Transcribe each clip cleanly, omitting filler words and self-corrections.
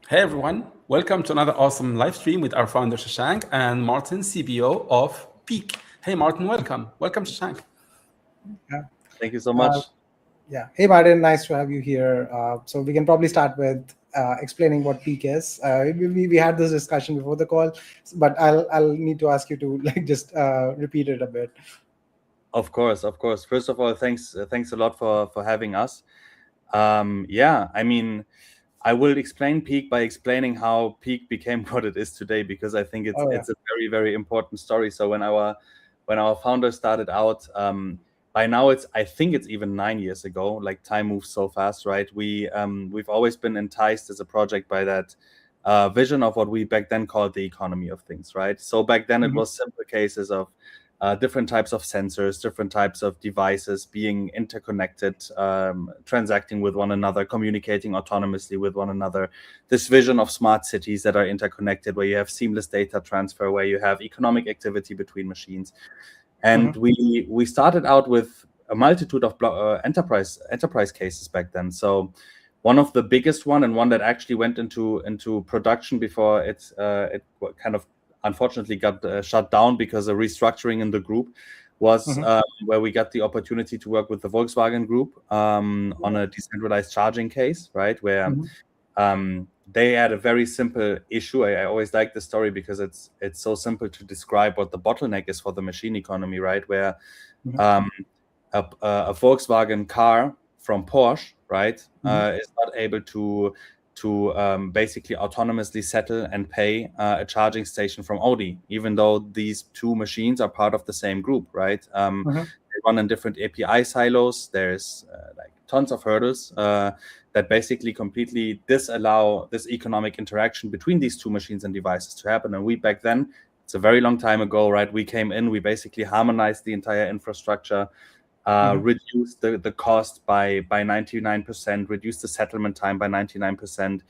Hey everyone, welcome to another awesome live stream with our founder Shashank and Martin, CBO of Peaq. Hey Martin, welcome. Welcome Shashank. Yeah. Thank you so Uh, much. yeah. Hey, Martin. Nice to have you here. So we can probably start with explaining what peak is. We had this discussion before the call, but I'll need to ask you to just repeat it a bit. Of course. First of all, thanks a lot for having us. I mean, I will explain Peak by explaining how Peak became what it is today, because I think Oh yeah. it's a very, very important story. So when our founder started out, by now I think it's even 9 years ago. Like, time moves so fast, right? We've always been enticed as a project by that vision of what we back then called the economy of things, right? So back then it Mhm. was simple cases of different types of sensors, different types of devices being interconnected, transacting with one another, communicating autonomously with one another. This vision of smart cities that are interconnected, where you have seamless data transfer, where you have economic activity between machines. And we started out with a multitude of enterprise cases back then. So one of the biggest one, and one that actually went into production before it kind of unfortunately got shut down because of restructuring in the group, was where we got the opportunity to work with the Volkswagen Group on a decentralized charging case, right? Where they had a very simple issue. I always like the story because it's so simple to describe what the bottleneck is for the machine economy, right? Where a Volkswagen car from Porsche, right, is not able to basically autonomously settle and pay a charging station from Audi, even though these two machines are part of the same group, right? They run in different API silos. There's like tons of hurdles that basically completely disallow this economic interaction between these two machines and devices to happen. And we back then, it's a very long time ago, right? We came in, we basically harmonized the entire infrastructure, reduced the cost by 99%, reduced the settlement time by 99%,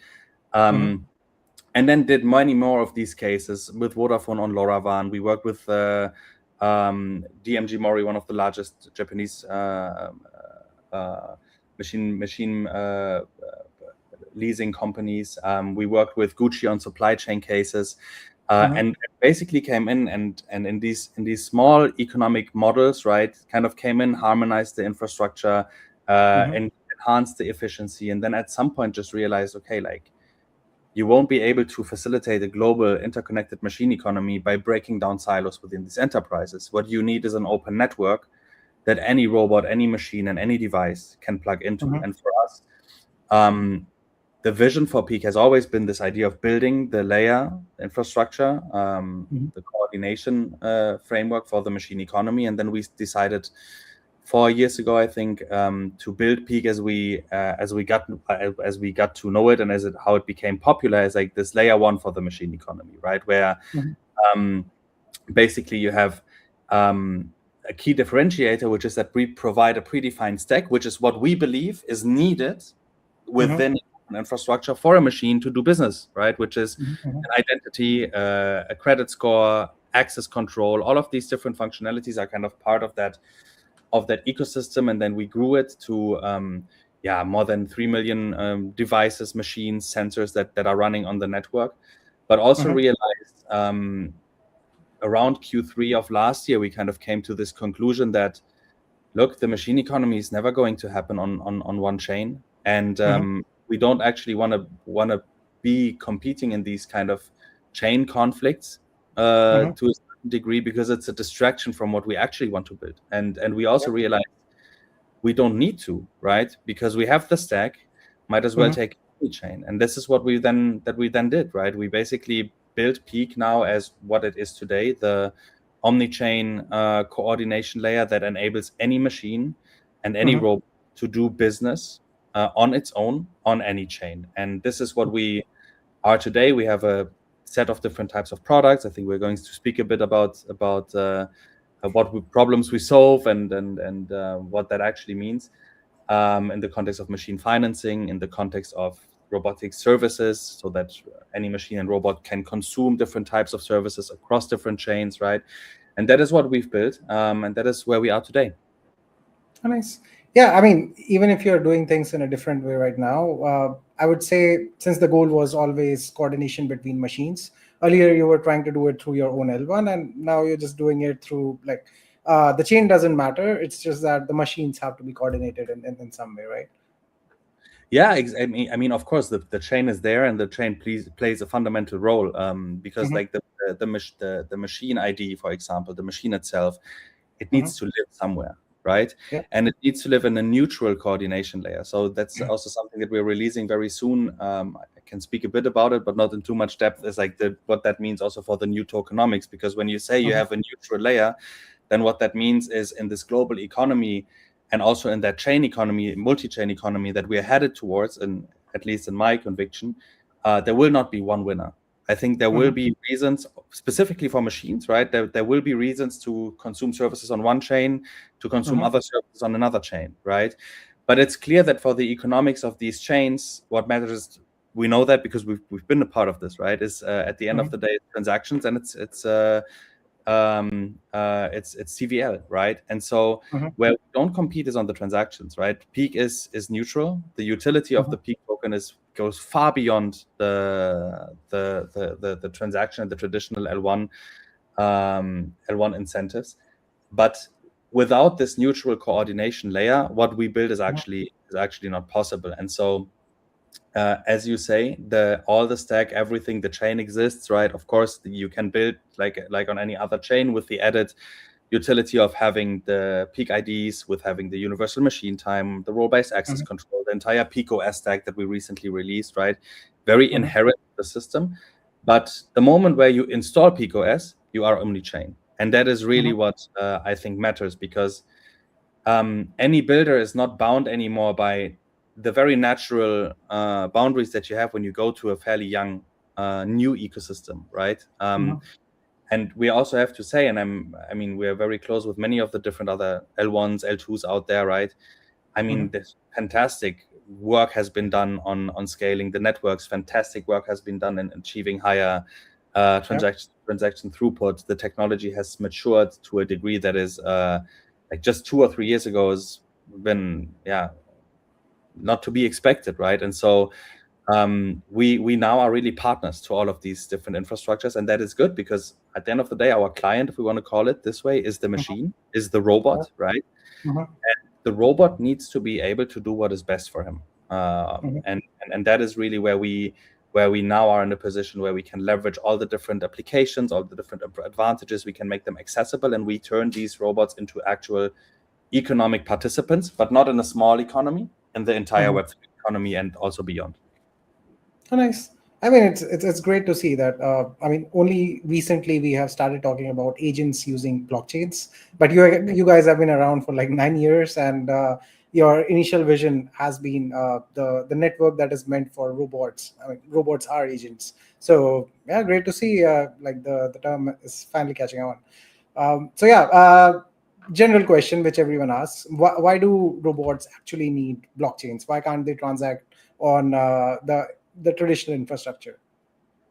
and then did many more of these cases with Vodafone on LoRaWAN. We worked with DMG Mori, one of the largest Japanese machine leasing companies. We worked with Gucci on supply chain cases. And basically came in and in these small economic models, right, kind of came in, harmonized the infrastructure, and enhanced the efficiency, and then at some point just realized, okay, like, you won't be able to facilitate a global interconnected machine economy by breaking down silos within these enterprises. What you need is an open network that any robot, any machine, and any device can plug into. And for us, the vision for Peak has always been this idea of building the layer infrastructure, the coordination framework for the machine economy. And then we decided 4 years ago, I think, to build Peak as we got to know it, and how it became popular, as like this layer one for the machine economy, right? Where basically you have a key differentiator, which is that we provide a predefined stack, which is what we believe is needed within an infrastructure for a machine to do business, right? Which is an identity, a credit score, access control. All of these different functionalities are kind of part of that ecosystem. And then we grew it to more than 3 million devices, machines, sensors that are running on the network. But also realized around Q3 of last year, we kind of came to this conclusion that, look, the machine economy is never going to happen on one chain, and we don't actually want to be competing in these kind of chain conflicts to a certain degree, because it's a distraction from what we actually want to build. And we also realize we don't need to, right? Because we have the stack, might as well take any chain. And this is what we then did, right? We basically built Peak now as what it is today, the omni-chain coordination layer that enables any machine and any robot to do business on its own on any chain. And this is what we are today. We have a set of different types of products. I think we're going to speak a bit about what problems we solve and what that actually means in the context of machine financing, in the context of robotic services, so that any machine and robot can consume different types of services across different chains, right? And that is what we've built, and that is where we are today. Nice. Yeah, I mean, even if you're doing things in a different way right now, I would say since the goal was always coordination between machines, earlier you were trying to do it through your own L1, and now you're just doing it through like the chain doesn't matter. It's just that the machines have to be coordinated in some way, right? Yeah, I mean, of course, the chain is there, and the chain plays a fundamental role, because like the machine ID, for example, the machine itself, it needs to live somewhere, right? Yeah. And it needs to live in a neutral coordination layer. So that's also something that we're releasing very soon. I can speak a bit about it, but not in too much depth. Is like what that means also for the new tokenomics, because when you say you have a neutral layer, then what that means is in this global economy, and also in that chain economy, multi-chain economy that we're headed towards, and at least in my conviction, there will not be one winner. I think there will be reasons specifically for machines, right? There will be reasons to consume services on one chain, to consume other services on another chain, right? But it's clear that for the economics of these chains, what matters is, we know that because we've been a part of this, right? Is at the end of the day, transactions, and it's CVL, right? And so where we don't compete is on the transactions, right? Peaq is neutral. The utility of the Peaq token goes far beyond the transaction and the traditional L1 incentives. But without this neutral coordination layer, what we build is actually not possible. And so as you say, all the stack, everything, the chain exists, right? Of course, you can build like on any other chain with the added utility of having the Peaq IDs, with having the universal machine time, the role-based access control, the entire Peaq OS stack that we recently released, right? Very inherent to the system. But the moment where you install Peaq OS, you are omni-chain. And that is really what I think matters, because any builder is not bound anymore by the very natural boundaries that you have when you go to a fairly young new ecosystem, right? And we also have to say, and I mean, we are very close with many of the different other L1s, L2s out there, right? I mean, this fantastic work has been done on scaling the networks. Fantastic work has been done in achieving higher transaction throughput. The technology has matured to a degree that is like just 2 or 3 years ago has been, not to be expected, right? And so we now are really partners to all of these different infrastructures, and that is good, because at the end of the day, our client, if we want to call it this way, is the machine, is the robot, right? And the robot needs to be able to do what is best for him, and that is really where we now are in a position where we can leverage all the different applications, all the different advantages. We can make them accessible, and we turn these robots into actual economic participants, but not in a small economy, in the entire Web3 economy and also beyond. Oh, nice. I mean, it's great to see that. I mean, only recently we have started talking about agents using blockchains, but you guys have been around for like 9 years, and your initial vision has been the network that is meant for robots. I mean, robots are agents. So yeah, great to see like the term is finally catching on. General question which everyone asks: why do robots actually need blockchains? Why can't they transact on the traditional infrastructure?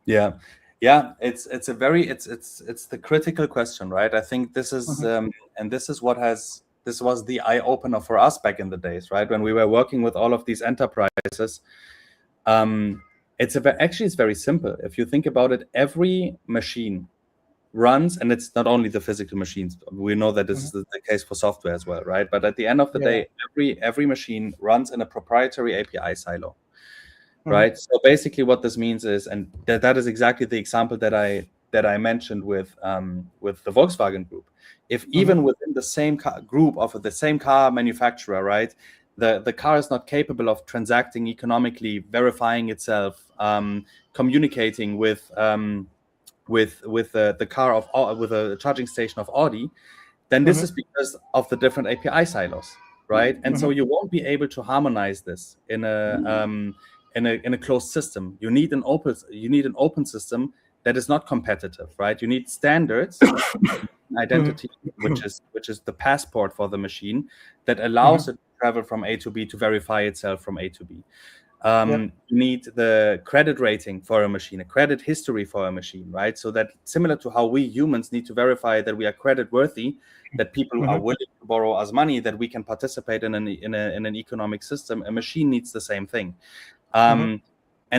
Yeah, it's the critical question, right? I think this is and this was the eye opener for us back in the days, right? When we were working with all of these enterprises. It's very simple. If you think about it, every machine runs, and it's not only the physical machines. We know that this is the case for software as well, right? But at the end of the day, every machine runs in a proprietary API silo. Right. So basically, what this means is, and that is exactly the example that I mentioned with the Volkswagen Group. If even within the same group of the same car manufacturer, right, the car is not capable of transacting economically, verifying itself, communicating with the car with a charging station of Audi, then this is because of the different API silos, right? And so you won't be able to harmonize this in a closed system. You need an open system that is not competitive, right? You need standards, identity, which is the passport for the machine that allows it to travel from A to B, to verify itself from A to B. You need the credit rating for a machine, a credit history for a machine, right? So that similar to how we humans need to verify that we are credit worthy, that people are willing to borrow us money, that we can participate in an economic system, a machine needs the same thing. And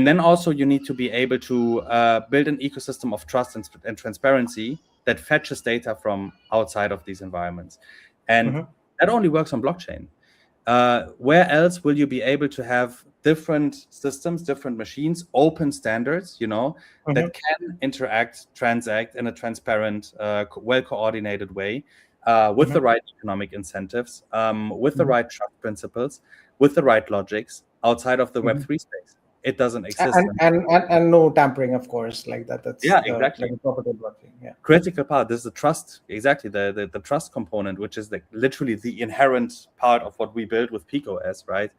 then also you need to be able to build an ecosystem of trust and transparency that fetches data from outside of these environments. And that only works on blockchain. Where else will you be able to have different systems, different machines, open standards, that can interact, transact in a transparent, well-coordinated way, with the right economic incentives, with the right trust principles, with the right logics outside of the Web3 space? It doesn't exist. And no tampering, of course, like that. That's exactly. like property blockchain. Yeah. Critical part. This is the trust, exactly the trust component, which is literally the inherent part of what we build with Peaq OS, right?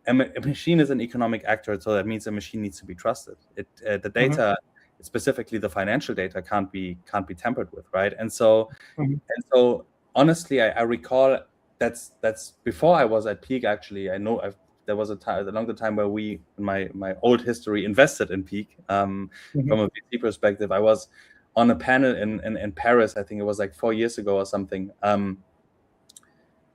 A machine is an economic actor, so that means a machine needs to be trusted. The data, specifically the financial data, can't be tampered with, right? And so honestly, I recall that's before I was at Peaq. Actually, I know there was a longer time where we, in my old history, invested in Peaq. From a VC perspective, I was on a panel in Paris. I think it was like 4 years ago or something.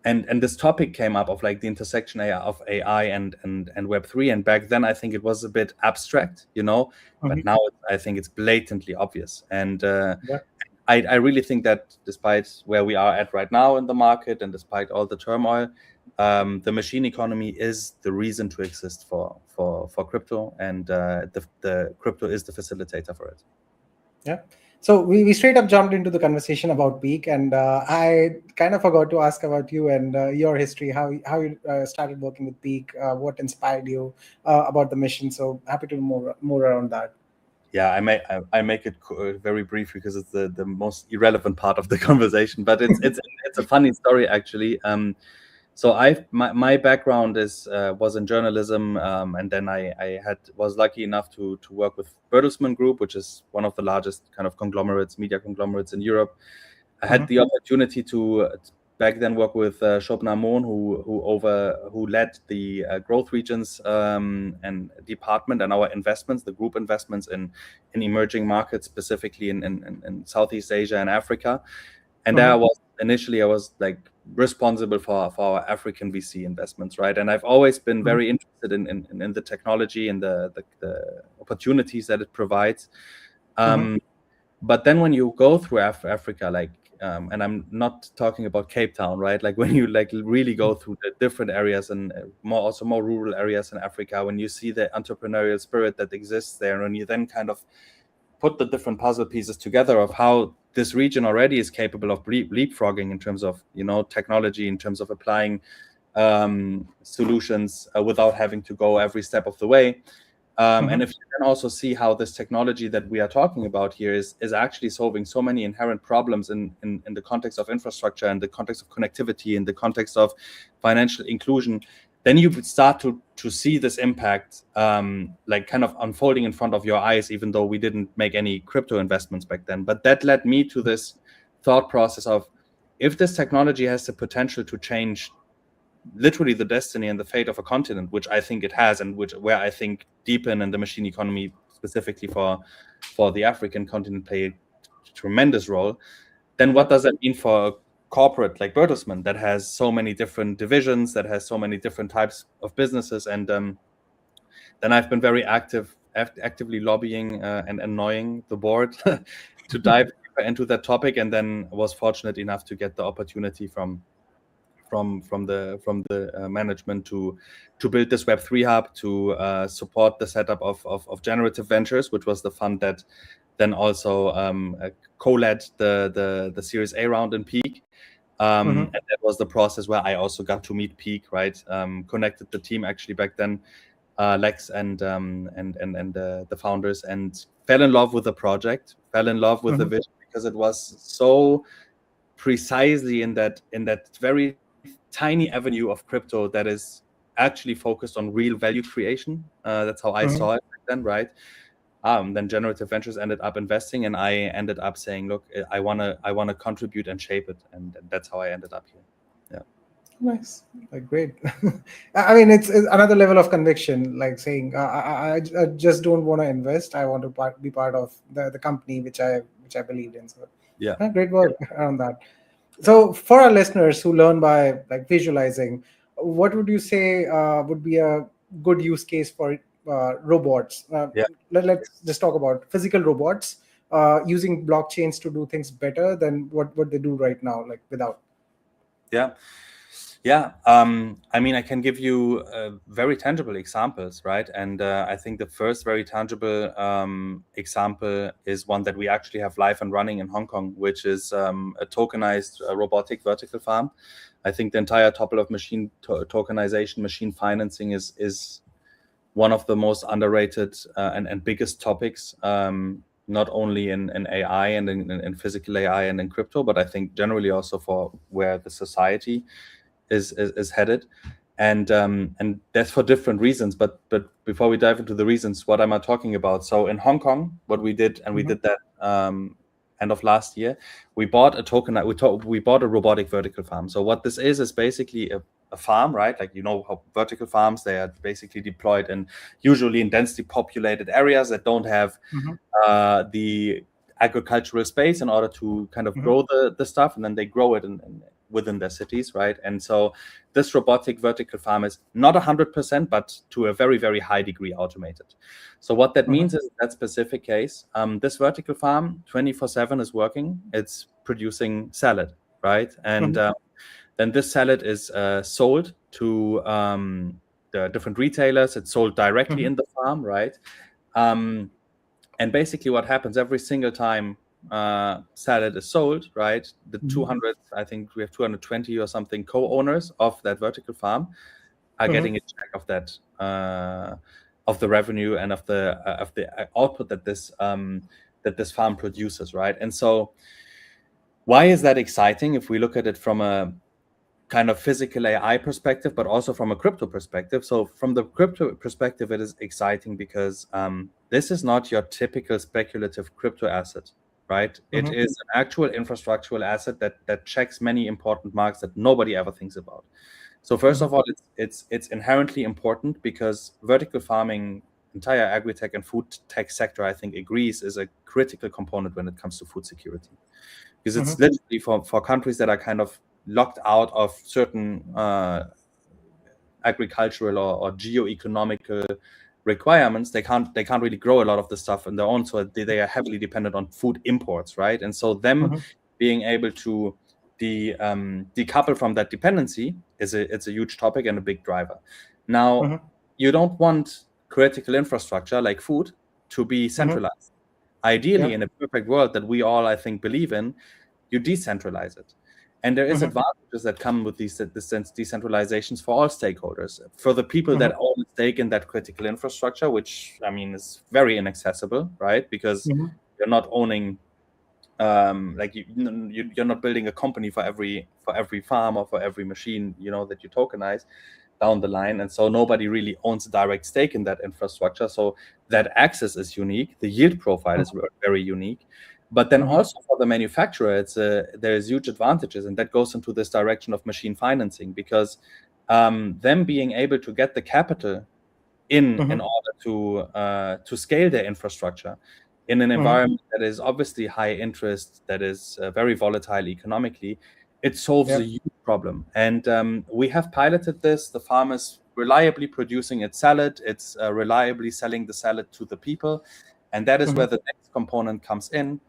And this topic came up of like the intersection of AI and Web3. And back then, I think it was a bit abstract, but now I think it's blatantly obvious. And I really think that despite where we are at right now in the market and despite all the turmoil, the machine economy is the reason to exist for crypto, and the crypto is the facilitator for it. Yeah. So we straight up jumped into the conversation about Peaq, and I kind of forgot to ask about you and your history, how you started working with Peaq, what inspired you about the mission. So happy to more around that. Yeah, I make it very brief because it's the most irrelevant part of the conversation, but it's a funny story actually. So my background was in journalism, and then I was lucky enough to work with Bertelsmann Group, which is one of the largest kind of media conglomerates in Europe. I had the opportunity to back then work with Shobna Moon, who led the growth regions and department and our investments, the group investments in emerging markets, specifically in Southeast Asia and Africa. And there I was like responsible for our African VC investments, right? And I've always been very interested in the technology and the opportunities that it provides. But then when you go through Africa, like, and I'm not talking about Cape Town, right? Like when you like really go through the different areas and more rural areas in Africa, when you see the entrepreneurial spirit that exists there, and you then kind of put the different puzzle pieces together of how this region already is capable of leapfrogging in terms of technology, in terms of applying solutions without having to go every step of the way. And if you can also see how this technology that we are talking about here is actually solving so many inherent problems in the context of infrastructure, in the context of connectivity, in the context of financial inclusion, then you would start to see this impact like kind of unfolding in front of your eyes, even though we didn't make any crypto investments back then. But that led me to this thought process of, if this technology has the potential to change literally the destiny and the fate of a continent, which I think it has, and where I think DePIN and the machine economy specifically for the African continent play a tremendous role, then what does that mean for a corporate like Bertelsmann that has so many different divisions, that has so many different types of businesses? And then I've been very actively lobbying and annoying the board to dive deeper into that topic, and then was fortunate enough to get the opportunity from the management to build this Web3 hub, to support the setup of Generative Ventures, which was the fund that then also co-led the Series A round in Peaq. And that was the process where I also got to meet Peaq, right? Connected the team actually back then, Lex and the founders, and fell in love with the project, fell in love with the vision, because it was so precisely in that very tiny avenue of crypto that is actually focused on real value creation. That's how I saw it back then, right? Then Generative Ventures ended up investing, and I ended up saying, look, I wanna contribute and shape it, and that's how I ended up here. Yeah. Nice, like great. I mean, it's another level of conviction, like saying, I just don't want to invest. I want to be part of the company which I believed in. So, Yeah. great work around that. So, for our listeners who learn by like visualizing, what would you say would be a good use case for robots? Yeah. Let's just talk about physical robots using blockchains to do things better than what they do right now, like without. Yeah. I mean, I can give you very tangible examples, right? And I think the first very tangible example is one that we actually have live and running in Hong Kong, which is a tokenized robotic vertical farm. I think the entire topic of machine tokenization, machine financing is one of the most underrated and biggest topics, not only in AI and in physical AI and in crypto, but I think generally also for where the society is headed, and that's for different reasons. But before we dive into the reasons, what am I talking about? So in Hong Kong, what we did, and we did that end of last year, we bought a token. We bought a robotic vertical farm. So what this is basically a farm, right? Like, you know how vertical farms, they are basically deployed in usually in densely populated areas that don't have the agricultural space in order to kind of grow the stuff, and then they grow it in within their cities, right? And so this robotic vertical farm is not 100%, but to a very, very high degree automated. So what that means is, in that specific case, this vertical farm 24/7 is working. It's producing salad, right? And then this salad is sold to the different retailers. It's sold directly in the farm, right? And basically what happens every single time salad is sold, right? The 200, I think we have 220 or something co-owners of that vertical farm are getting a check of that, of the revenue and of the output that this farm produces, right? And so why is that exciting if we look at it from a kind of physical AI perspective, but also from a crypto perspective? So from the crypto perspective, it is exciting because this is not your typical speculative crypto asset, right? It is an actual infrastructural asset that checks many important marks that nobody ever thinks about. So first of all, it's inherently important because vertical farming, entire agri-tech and food tech sector, I think, agrees, is a critical component when it comes to food security. Because it's literally for countries that are kind of locked out of certain agricultural or geo-economical requirements, they can't really grow a lot of the stuff on their own, so they are heavily dependent on food imports, right? And so them being able to decouple from that dependency it's a huge topic and a big driver. Now, you don't want critical infrastructure like food to be centralized. Ideally, in a perfect world that we all, I think, believe in, you decentralize it. And there is advantages that come with these decentralizations for all stakeholders. For the people that own a stake in that critical infrastructure, which, I mean, is very inaccessible, right? Because you're not owning, like you're not building a company for every farm or for every machine, you know, that you tokenize down the line. And so nobody really owns a direct stake in that infrastructure. So that access is unique. The yield profile is very unique. But then also for the manufacturer, there's huge advantages, and that goes into this direction of machine financing, because them being able to get the capital in order to scale their infrastructure in an environment that is obviously high interest, that is very volatile economically, it solves a huge problem. And we have piloted this. The farm is reliably producing its salad. It's reliably selling the salad to the people, and that is where the next component comes in.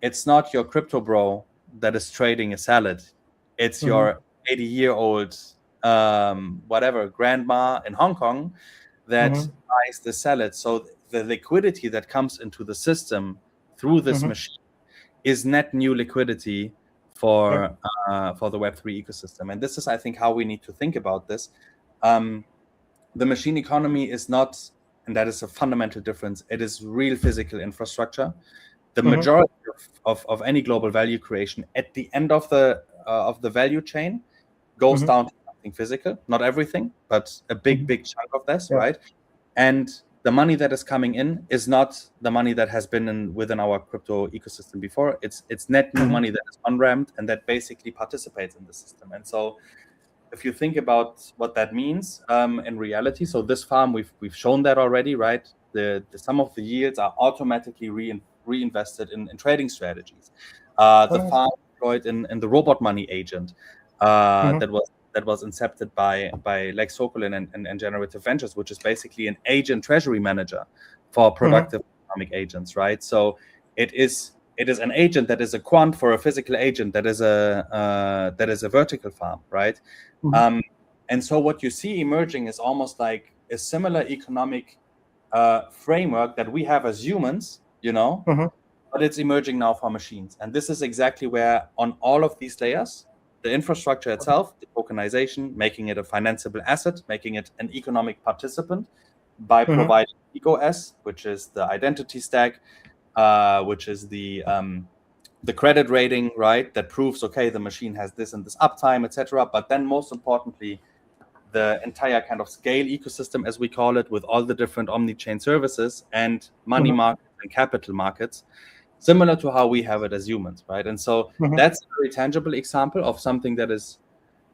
It's not your crypto bro that is trading a salad. It's your 80-year-old, whatever, grandma in Hong Kong that buys the salad. So the liquidity that comes into the system through this machine is net new liquidity for the Web3 ecosystem. And this is, I think, how we need to think about this. The machine economy is not, and that is a fundamental difference, it is real physical infrastructure. The majority of any global value creation at the end of the value chain goes down to something physical. Not everything, but a big chunk of this, right? And the money that is coming in is not the money that has been within our crypto ecosystem before. It's net new money that is on-ramped and that basically participates in the system. And so if you think about what that means in reality, so this farm, we've shown that already, right? The some of the yields are automatically reinvested in trading strategies. The farm employed in the robot money agent that was incepted by Lex Sokolin and Generative Ventures, which is basically an agent treasury manager for productive economic agents, right? So it is an agent that is a quant for a physical agent that is a vertical farm, right? And so what you see emerging is almost like a similar economic framework that we have as humans, but it's emerging now for machines. And this is exactly where on all of these layers, the infrastructure itself, the tokenization, making it a financeable asset, making it an economic participant by providing EcoS, which is the identity stack, which is the credit rating, right? That proves, okay, the machine has this and this uptime, etc. But then most importantly, the entire kind of scale ecosystem, as we call it, with all the different omni-chain services and money markets and capital markets, similar to how we have it as humans, right? And so that's a very tangible example of something that is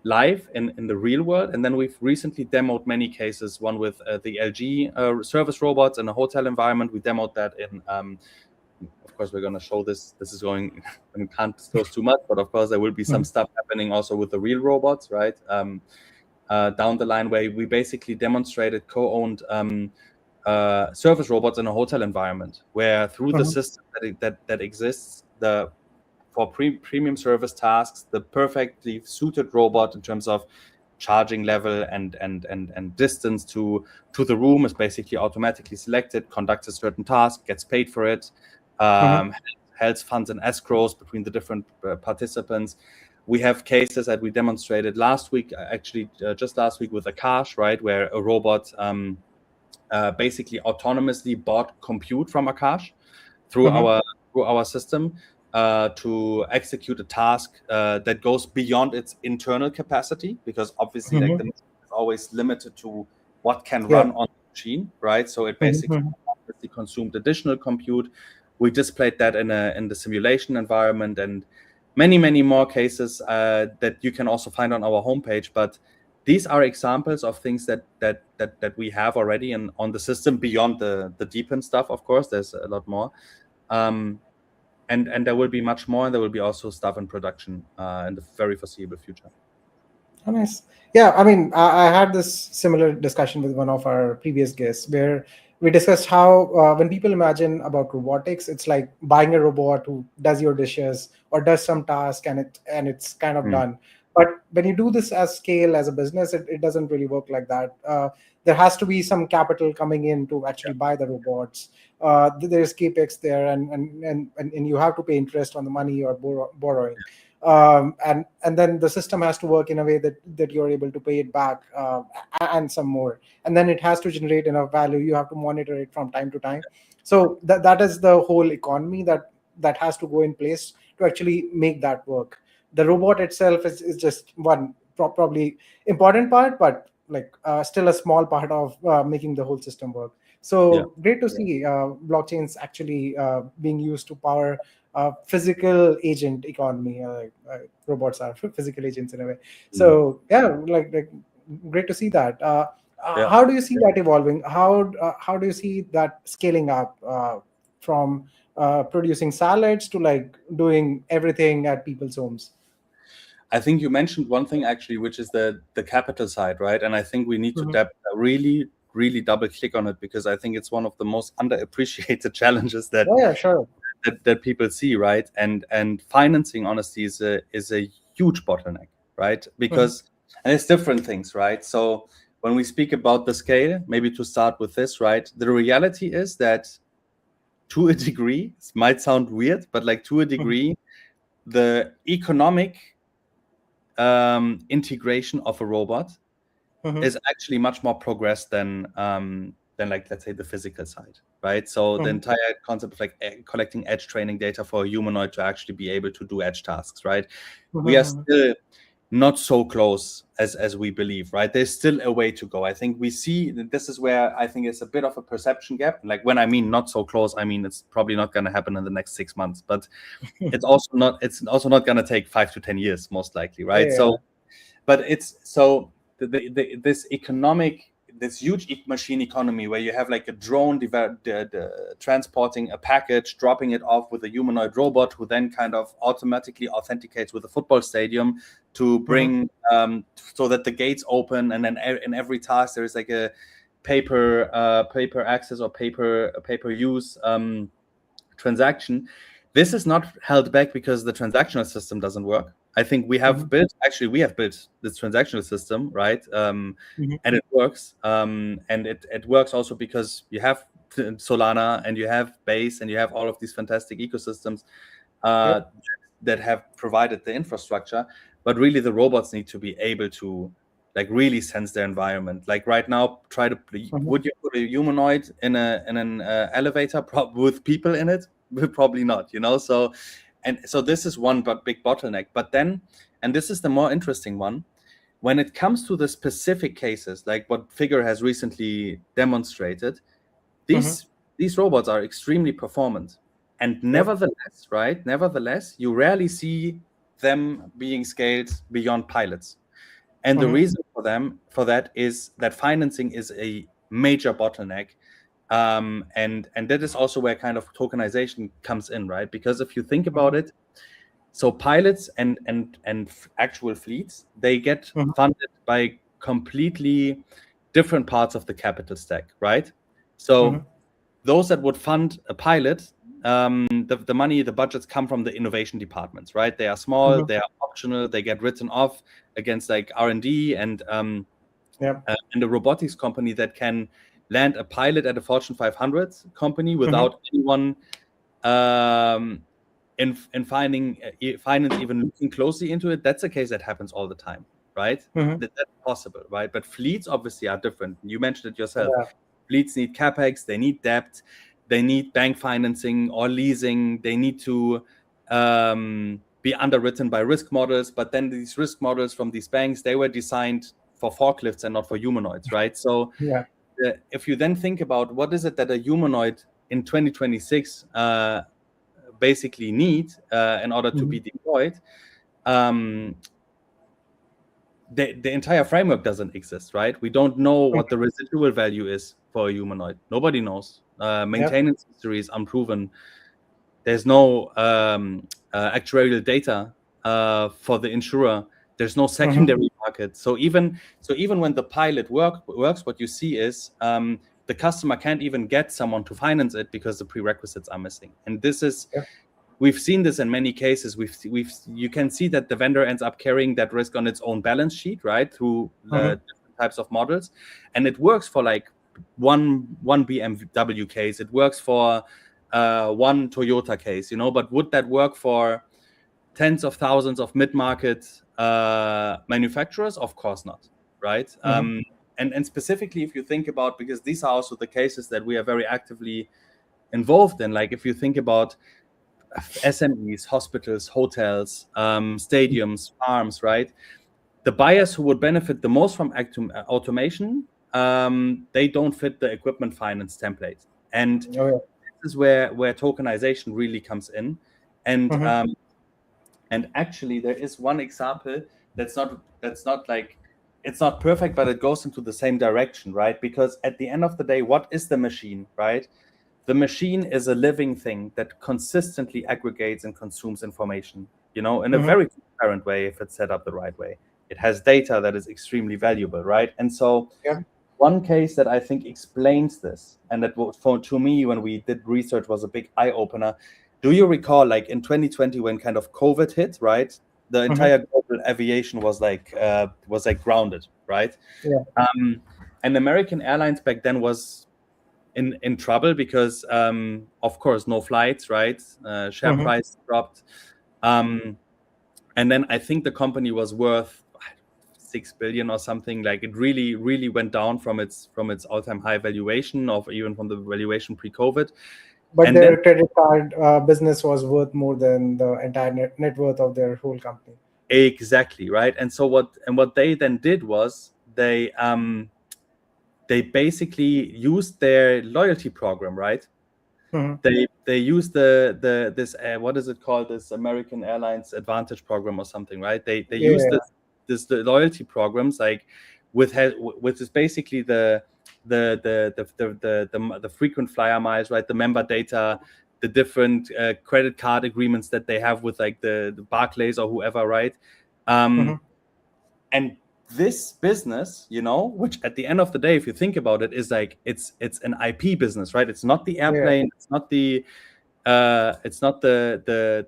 live in the real world. And then we've recently demoed many cases, one with the LG service robots in a hotel environment. We demoed that in, of course, we're going to show this. This is going, we can't disclose too much, but of course there will be some stuff happening also with the real robots, right? Down the line, where we basically demonstrated co-owned service robots in a hotel environment, where through the system that exists, for premium service tasks, the perfectly suited robot in terms of charging level and distance to the room is basically automatically selected, conducts a certain task, gets paid for it, holds funds and escrows between the different participants. We have cases that we demonstrated last week, actually just last week with Akash, right, where a robot basically autonomously bought compute from Akash through our system to execute a task that goes beyond its internal capacity, because obviously like the machine is always limited to what can run on the machine, right? So it basically consumed additional compute. We displayed that in the simulation environment, and many more cases that you can also find on our homepage. But these are examples of things that we have already on the system beyond the deepened stuff. Of course, there's a lot more, and there will be much more, and there will be also stuff in production in the very foreseeable future. Oh, nice. Yeah, I mean, I had this similar discussion with one of our previous guests where we discussed how when people imagine about robotics, it's like buying a robot who does your dishes or does some task and it's kind of done. But when you do this as scale as a business, it doesn't really work like that. There has to be some capital coming in to actually buy the robots. There's capex there, and you have to pay interest on the money you're borrowing. And then the system has to work in a way that you're able to pay it back and some more. And then it has to generate enough value. You have to monitor it from time to time. So that is the whole economy that has to go in place to actually make that work. The robot itself is just one probably important part, but like still a small part of making the whole system work. So great to see blockchains actually being used to power physical agent economy. Robots are physical agents in a way. So like great to see that. How do you see that evolving? How do you see that scaling up from producing salads to like doing everything at people's homes? I think you mentioned one thing actually, which is the capital side, right? And I think we need to really double click on it, because I think it's one of the most underappreciated challenges that that people see, right? And financing, honestly, is a huge bottleneck, right? Because and it's different things, right? So when we speak about the scale, maybe to start with this, right? The reality is that to a degree, it might sound weird, but like to a degree, the economic integration of a robot is actually much more progressed than like, let's say, the physical side, right? So the entire concept of like collecting edge training data for a humanoid to actually be able to do edge tasks, right? We are still not so close as we believe, right? There's still a way to go. I think we see this is where I think it's a bit of a perception gap. Like when I mean not so close, I mean it's probably not going to happen in the next 6 months, but it's also not going to take 5 to 10 years, most likely, right? So but it's so this huge machine economy where you have like a drone transporting a package, dropping it off with a humanoid robot who then kind of automatically authenticates with a football stadium to bring so that the gates open, and then in every task there is like a paper access or paper use transaction. This is not held back because the transactional system doesn't work. I think we have built this transactional system, right? And it works. And it works also because you have Solana and you have Base and you have all of these fantastic ecosystems that have provided the infrastructure. But really, the robots need to be able to like really sense their environment. Like right now, would you put a humanoid in an elevator with people in it? Probably not, you know. So this is one big bottleneck. But then, and this is the more interesting one, when it comes to the specific cases, like what Figure has recently demonstrated, these robots are extremely performant. And nevertheless, you rarely see them being scaled beyond pilots. And the reason for that is that financing is a major bottleneck. And that is also where kind of tokenization comes in, right? Because if you think about it, so pilots and actual fleets, they get funded by completely different parts of the capital stack, right? So those that would fund a pilot, the money, the budgets come from the innovation departments, right? They are small, they are optional, they get written off against like R&D and a robotics company that can land a pilot at a Fortune 500 company without anyone in finance even looking closely into it. That's a case that happens all the time, right? That's possible, right? But fleets obviously are different. You mentioned it yourself. Fleets need capex, they need debt, they need bank financing or leasing, they need to be underwritten by risk models. But then these risk models from these banks, they were designed for forklifts and not for humanoids, right? So if you then think about what is it that a humanoid in 2026 basically need in order to be deployed, the entire framework doesn't exist, right? We don't know what the residual value is for a humanoid. Nobody knows. Maintenance history is unproven. There's no actuarial data for the insurer. There's no secondary market. So even when the pilot works, what you see is the customer can't even get someone to finance it because the prerequisites are missing. And this is we've seen this in many cases. You can see that the vendor ends up carrying that risk on its own balance sheet, right, through different types of models, and it works for like one BMW case. It works for one Toyota case, you know. But would that work for tens of thousands of mid-market manufacturers? Of course not, right? And specifically, if you think about, because these are also the cases that we are very actively involved in. Like if you think about SMEs, hospitals, hotels, stadiums, farms, right? The buyers who would benefit the most from automation, they don't fit the equipment finance template. And this is where tokenization really comes in. And actually, there is one example that's not like, it's not perfect, but it goes into the same direction, right? Because at the end of the day, what is the machine, right? The machine is a living thing that consistently aggregates and consumes information, you know, in a very transparent way if it's set up the right way. It has data that is extremely valuable, right? And so one case that I think explains this, and that to me, when we did research, was a big eye-opener. Do you recall, like in 2020, when kind of COVID hit, right? The entire global aviation was like grounded, right? And American Airlines back then was in trouble because, of course, no flights, right? Share price dropped. And then I think the company was worth 6 billion or something. Like it really, really went down from its all-time high valuation, or even from the valuation pre-COVID. But their credit card business was worth more than the entire net worth of their whole company. Exactly, right? And so what they then did was they basically used their loyalty program, right? They used this what is it called, this American Airlines Advantage program or something, right? They used this the loyalty programs, like with is basically the frequent flyer miles, right? The member data, the different credit card agreements that they have with like the Barclays or whoever, right? And this business, which at the end of the day, if you think about it, is like it's an IP business, right? It's not the airplane, it's not the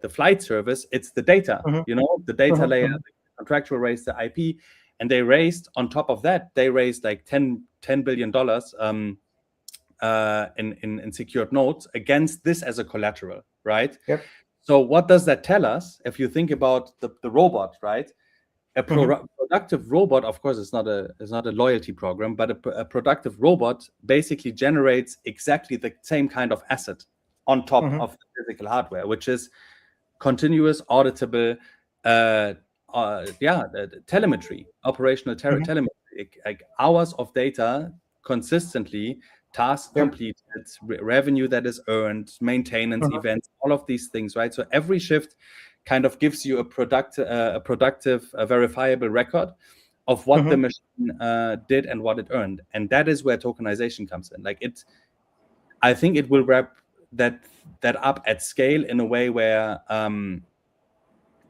flight service, it's the data, the data layer, the contractual raise, the IP. And they raised, on top of that, like $10 billion in secured notes against this as a collateral, right? Yep. So what does that tell us? If you think about the robot, right? A productive robot, of course, it's not a loyalty program, but a productive robot basically generates exactly the same kind of asset on top of the physical hardware, which is continuous, auditable, telemetry, operational telemetry, like hours of data consistently, tasks completed, revenue that is earned, maintenance events, all of these things, right? So every shift kind of gives you a productive, verifiable record of what the machine did and what it earned, and that is where tokenization comes in. Like I think it will wrap that up at scale in a way where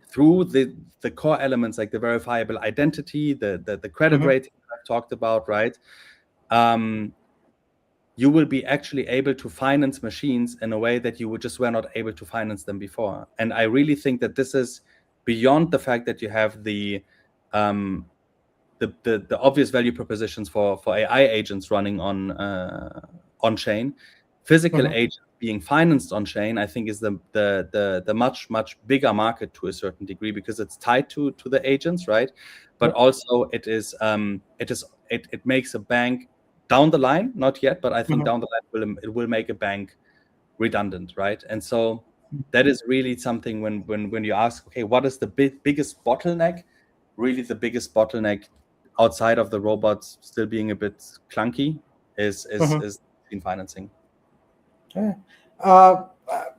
through the core elements like the verifiable identity, the credit rating I've talked about, right? You will be actually able to finance machines in a way that you were not able to finance them before. And I really think that this is beyond the fact that you have the obvious value propositions for AI agents running on chain. Physical agents being financed on chain, I think, is the much bigger market to a certain degree, because it's tied to the agents, right? But also it makes a bank down the line, not yet, but I think down the line it will make a bank redundant, right? And so that is really something when you ask, okay, what is the biggest bottleneck? Really, the biggest bottleneck outside of the robots still being a bit clunky is in financing. Okay. I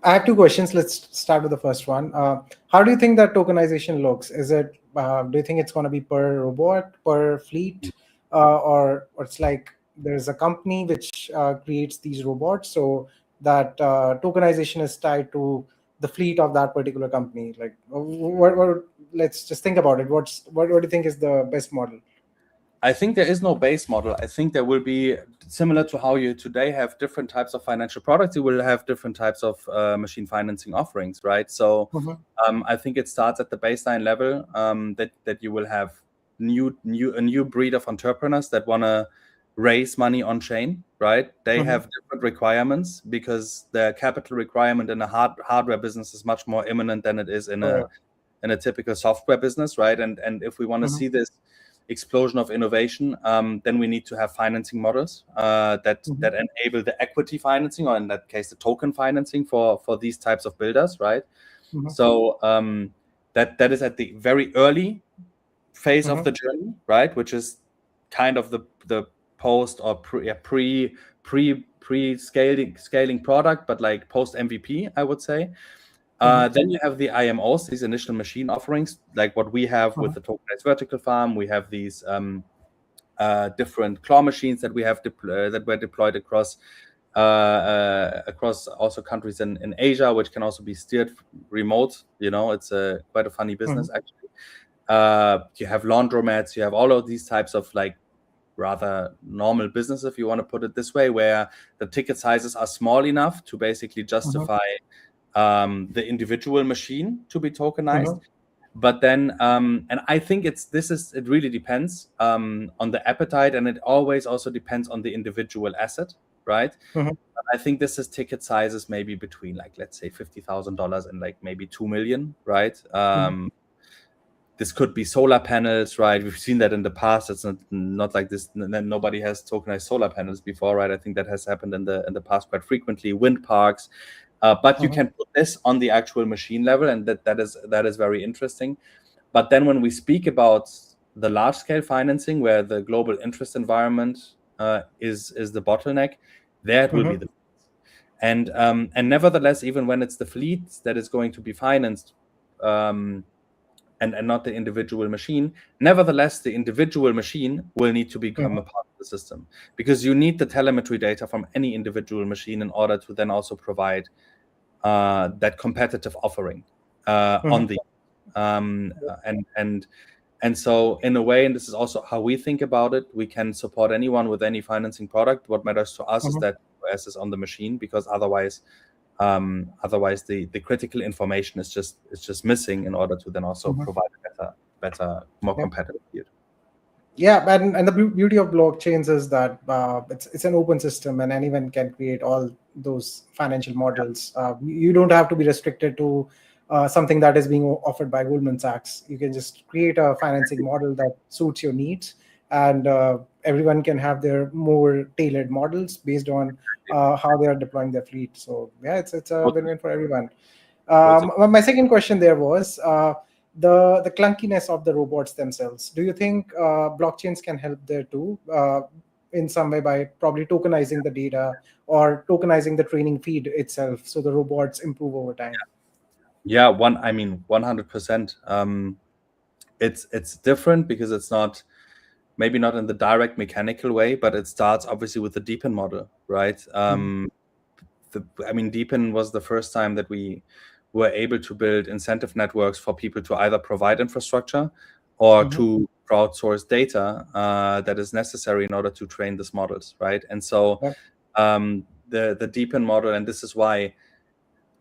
have two questions. Let's start with the first one. How do you think that tokenization looks? Is it do you think it's going to be per robot, per fleet, or it's like there's a company which creates these robots, so that tokenization is tied to the fleet of that particular company? Like, what let's just think about it. What do you think is the best model? I think there is no base model. I think there will be, similar to how you today have different types of financial products, you will have different types of machine financing offerings, right? So I think it starts at the baseline level, that you will have a new breed of entrepreneurs that want to raise money on chain, right? They have different requirements, because the capital requirement in a hardware business is much more imminent than it is in a typical software business, right? And if we want to see this explosion of innovation, then we need to have financing models that enable the equity financing, or in that case the token financing for these types of builders, right? So that is at the very early phase of the journey, right? Which is kind of the post or pre scaling product, but like post MVP, I would say. Then you have the IMOs, these initial machine offerings, like what we have with the tokenized vertical farm. We have these different claw machines that we have that were deployed across also countries in Asia, which can also be steered remote. It's quite a funny business, actually. You have laundromats, you have all of these types of like rather normal business, if you want to put it this way, where the ticket sizes are small enough to basically justify the individual machine to be tokenized. But then and I think it really depends on the appetite, and it always also depends on the individual asset, right? I think this is ticket sizes maybe between, like, let's say $50,000 and like maybe 2 million, right? This could be solar panels, right? We've seen that in the past. It's not like this. Nobody has tokenized solar panels before, right? I think that has happened in the past quite frequently. Wind parks. But you can put this on the actual machine level, and that is very interesting. But then when we speak about the large scale financing, where the global interest environment is the bottleneck, there it will be the fleets. And nevertheless, even when it's the fleets that is going to be financed, and not the individual machine. Nevertheless, the individual machine will need to become a part of the system, because you need the telemetry data from any individual machine in order to then also provide that competitive offering on the and so in a way, and this is also how we think about it, we can support anyone with any financing product. What matters to us is that OS is on the machine, because otherwise the critical information is just missing in order to then also provide a better, more competitive yield. Yeah, and the beauty of blockchains is that it's an open system, and anyone can create all those financial models. You don't have to be restricted to something that is being offered by Goldman Sachs. You can just create a financing model that suits your needs, and everyone can have their more tailored models based on how they are deploying their fleet. So yeah, it's a win-win for everyone. My second question there was the clunkiness of the robots themselves. Do you think blockchains can help there too, in some way, by probably tokenizing the data or tokenizing the training feed itself, so the robots improve over time? Yeah, 100%. It's different because it's not, maybe not in the direct mechanical way, but it starts obviously with the deepen model, right? Deepen was the first time that we were able to build incentive networks for people to either provide infrastructure or to crowdsource data that is necessary in order to train these models, right? And so the deepen model, and this is why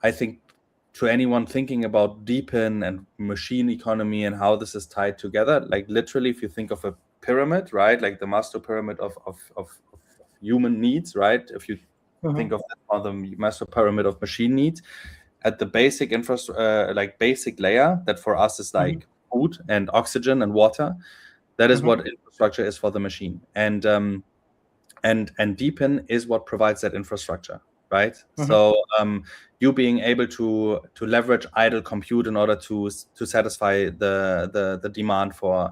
I think to anyone thinking about deepen and machine economy and how this is tied together, like literally, if you think of a pyramid, right, like the Maslow pyramid of human needs, right? If you think of the Maslow pyramid of machine needs, at the basic basic layer, that for us is like food and oxygen and water, that is what infrastructure is for the machine. And deepen is what provides that infrastructure, right? So you being able to leverage idle compute in order to satisfy the demand for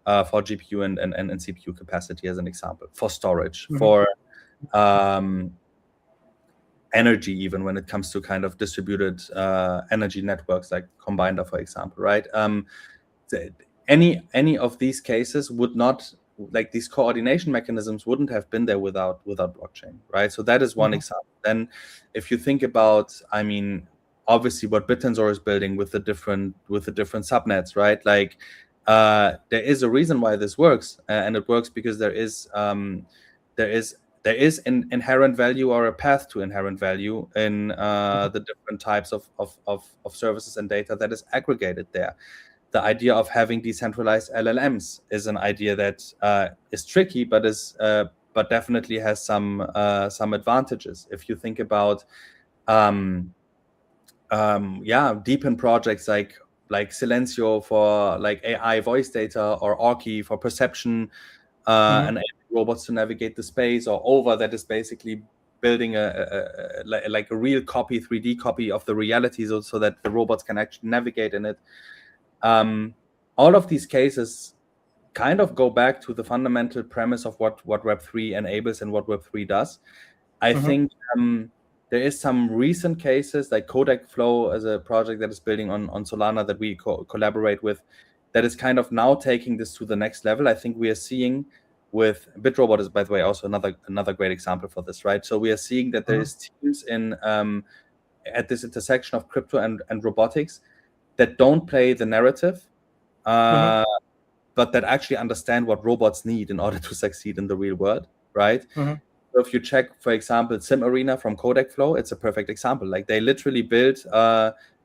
GPU and CPU capacity, as an example, for storage, for energy, even when it comes to kind of distributed energy networks like Combiner, for example, right? Any of these cases would not, like, these coordination mechanisms wouldn't have been there without blockchain, right? So that is one example. Then if you think about, obviously what Bittensor is building with the different subnets, right? Like there is a reason why this works, and it works because there is an inherent value, or a path to inherent value, in the different types of services and data that is aggregated there. The idea of having decentralized LLMs is an idea that is tricky, but definitely has some advantages. If you think about deepen projects like Silencio for like AI voice data, or Orki for perception, and robots to navigate the space, or Over, that is basically building a real copy, 3D copy of the reality, so that the robots can actually navigate in it. All of these cases kind of go back to the fundamental premise of what Web3 enables and what Web3 does. I think there is some recent cases, like Codec Flow as a project that is building on Solana that we collaborate with, that is kind of now taking this to the next level. I think we are seeing with BitRobot is, by the way, also another great example for this, right? So we are seeing that there is teams in at this intersection of crypto and robotics that don't play the narrative, but that actually understand what robots need in order to succeed in the real world, right? So if you check, for example, Sim Arena from Codec Flow, it's a perfect example. Like, they literally built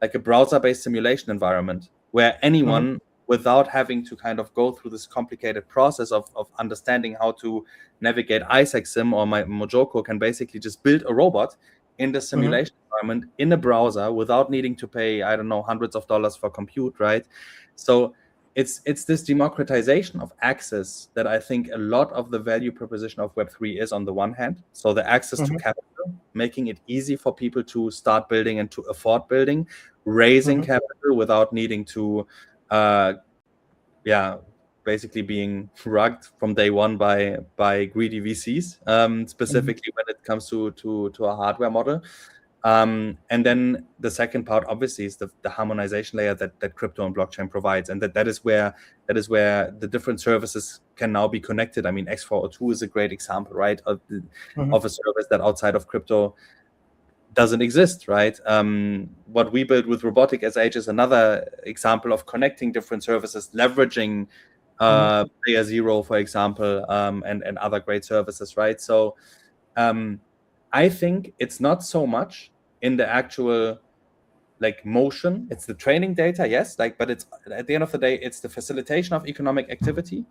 like a browser-based simulation environment where anyone, without having to kind of go through this complicated process of understanding how to navigate Isaac Sim or Mojoko, can basically just build a robot in the simulation environment in a browser without needing to pay, I don't know, hundreds of dollars for compute, right? So it's this democratization of access that I think a lot of the value proposition of Web3 is, on the one hand. So the access to capital, making it easy for people to start building and to afford building, raising capital without needing to, basically being rugged from day one by greedy VCs, specifically when it comes to a hardware model. And then the second part, obviously, is the harmonization layer that crypto and blockchain provides, and that is where the different services can now be connected. I mean, X402 is a great example, right, of a service that outside of crypto doesn't exist, right? What we built with Robotic SH is another example of connecting different services, leveraging Layer Zero, for example, and other great services, right? So I think it's not so much in the actual motion. It's the training data, yes, but it's at the end of the day, it's the facilitation of economic activity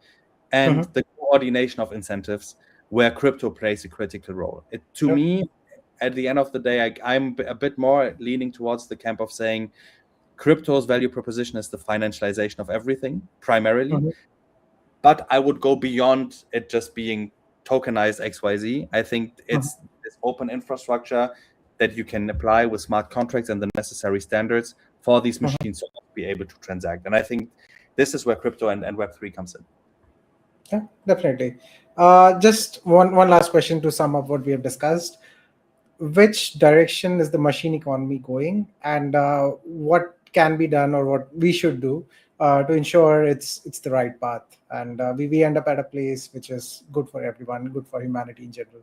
and the coordination of incentives where crypto plays a critical role. To me, at the end of the day, I'm a bit more leaning towards the camp of saying crypto's value proposition is the financialization of everything primarily, but I would go beyond it just being tokenized XYZ. I think it's this open infrastructure that you can apply with smart contracts and the necessary standards for these machines to be able to transact. And I think this is where crypto and Web3 comes in. Yeah, definitely. Just one last question to sum up what we have discussed. Which direction is the machine economy going, and what can be done or what we should do to ensure it's the right path, and we end up at a place which is good for everyone, good for humanity in general,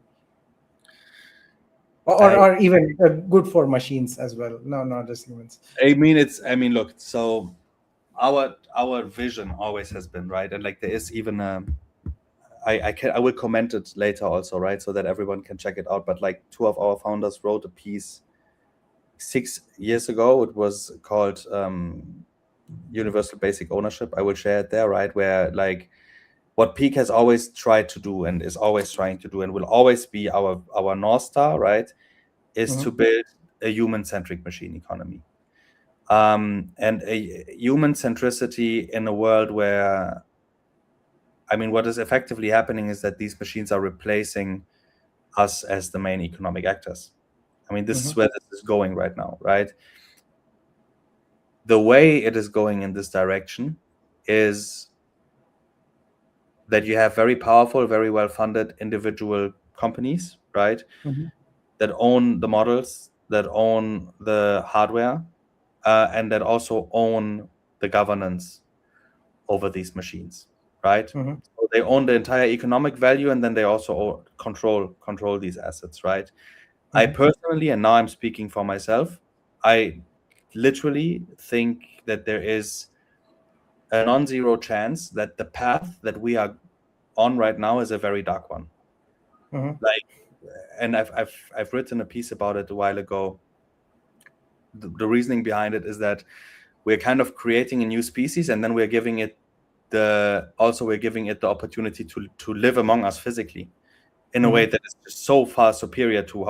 or even good for machines as well, no, not just humans. I mean, look, so our vision always has been, right, and there is even I will comment it later also, right, so that everyone can check it out. But two of our founders wrote a piece 6 years ago. It was called Universal Basic Ownership. I will share it there, right, where what Peaq has always tried to do and is always trying to do and will always be our North Star, right, is to build a human-centric machine economy. And a human centricity in a world where, I mean, what is effectively happening is that these machines are replacing us as the main economic actors. I mean, this is where this is going right now, right? The way it is going in this direction is that you have very powerful, very well-funded individual companies, right, that own the models, that own the hardware, and that also own the governance over these machines, right? So they own the entire economic value, and then they also control these assets, right? I personally, and now I'm speaking for myself, I literally think that there is a non-zero chance that the path that we are on right now is a very dark one. And I've written a piece about it a while ago. The reasoning behind it is that we're kind of creating a new species, and then we're giving it the opportunity to live among us physically in a way that is just so far superior to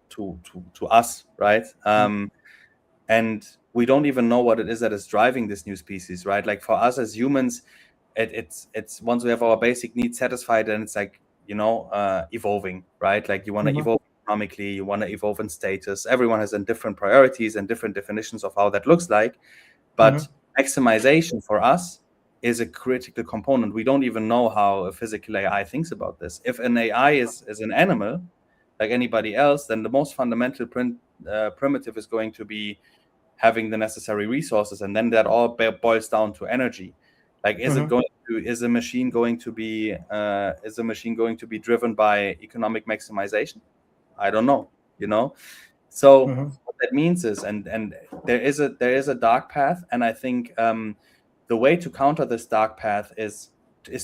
to us, right? And we don't even know what it is that is driving this new species, right? For us as humans, it's once we have our basic needs satisfied, and it's evolving, right? You want to evolve economically, you want to evolve in status. Everyone has different priorities and different definitions of how that looks like, but maximization for us is a critical component. We don't even know how a physical AI thinks about this. If an AI is an animal like anybody else, then the most fundamental primitive is going to be having the necessary resources, and then that all boils down to energy. Is a machine going to be driven by economic maximization? I don't know, So what that means is, and there is a dark path, and I think the way to counter this dark path is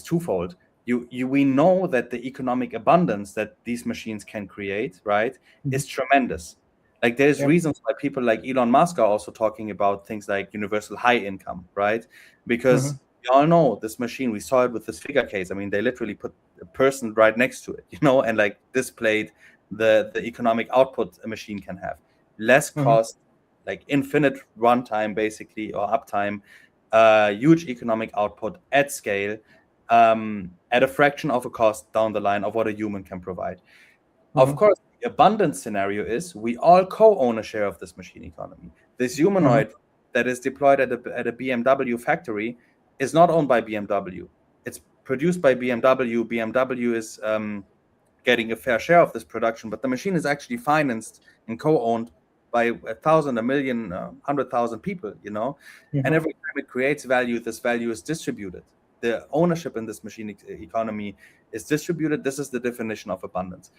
twofold. We know that the economic abundance that these machines can create, right, is tremendous. There's reasons why people like Elon Musk are also talking about things like universal high income, right? Because we all know this machine, we saw it with this figure case. I mean, they literally put a person right next to it, and displayed the economic output a machine can have. Less cost, infinite runtime, basically, or uptime, huge economic output at scale, at a fraction of a cost down the line of what a human can provide. Of course, the abundance scenario is we all co-own a share of this machine economy. This humanoid that is deployed at a BMW factory is not owned by BMW. It's produced by BMW. BMW is getting a fair share of this production, but the machine is actually financed and co-owned by 1,000, 1,000,000, 100,000 people, you know. And every time it creates value, this value is distributed. The ownership in this machine economy is distributed. This is the definition of abundance.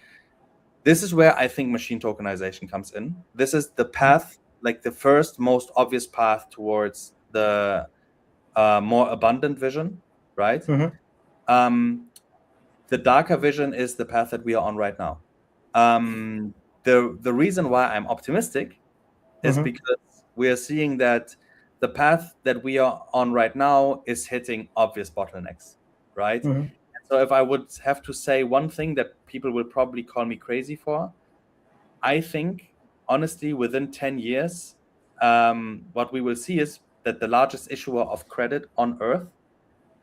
This is where I think machine tokenization comes in. This is the path, like the first most obvious path towards the more abundant vision, right? The darker vision is the path that we are on right now. The reason why I'm optimistic is because we are seeing that the path that we are on right now is hitting obvious bottlenecks, right? So if I would have to say one thing that people will probably call me crazy for, I think, honestly, within 10 years, what we will see is that the largest issuer of credit on Earth